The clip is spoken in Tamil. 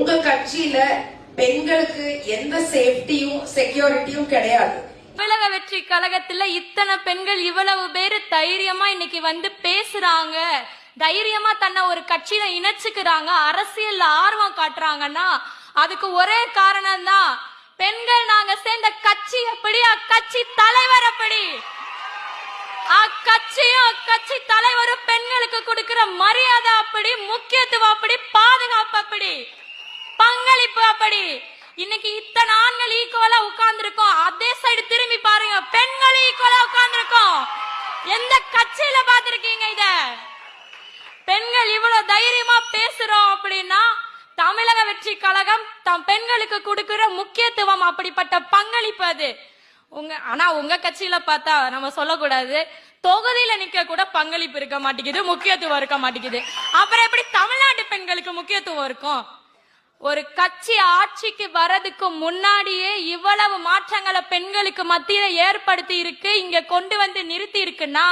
உங்க கட்சியில பெண்களுக்கு எந்த சேஃப்டியும் செக்யூரிட்டியும் கிடையாது. தமிழக வெற்றி கழகத்துல இத்தனை பெண்கள் இவ்வளவு பேரு தைரியமா இன்னைக்கு வந்து பேசுறாங்க, தைரியமா தன்னை ஒரு கட்சியில இணைச்சுக்கிறாங்க, அரசியல்ல ஆர்வம் காட்டுறாங்கன்னா அதுக்கு ஒரே காரணம் தான், பெண்கள் நாங்க சேர்ந்த கட்சி எப்படி, அக்கட்சி தலைவர் அப்படி, அக்கட்சியும் அக்கட்சி தலைவரும் பெண்களுக்கு கொடுக்கிற மரியாதை அப்படி, முக்கியத்துவம் அப்படி, பாதுகாப்பு அப்படி, பங்களிப்பு அப்படி. இன்னைக்கு இத்தனை ஆண்கள் ஈக்குவலா உட்கார்ந்து இருக்கோம், அதே சைடு திரும்பி பாருங்க, பெண்கள் ஈக்குவலா உட்கார்ந்து இருக்கோம். எந்த கட்சியில பாத்திருக்கீங்க இத? பெண்கள் இவ்வளவு தைரியமா பேசுறோம் அப்படின்னா தமிழக வெற்றி கழகம் தம் பெண்களுக்கு கொடுக்கிற முக்கியத்துவம், அப்படிப்பட்ட பங்களிப்பு அது. ஆனா உங்க கட்சியில பார்த்தா நம்ம சொல்லக்கூடாது, தொகுதியில நிக்க கூட பங்களிப்பு இருக்க மாட்டேங்குது, முக்கியத்துவம் இருக்க மாட்டேங்குது. அப்புறம் எப்படி தமிழ்நாட்டு பெண்களுக்கு முக்கியத்துவம் இருக்கும்? ஒரு கட்சி ஆட்சிக்கு வரதுக்கு முன்னாடியே இவ்வளவு மாற்றங்களை பெண்களுக்கு மத்தியில ஏற்படுத்தி இருக்கு, இங்க கொண்டு வந்து நிறுத்தி இருக்குன்னா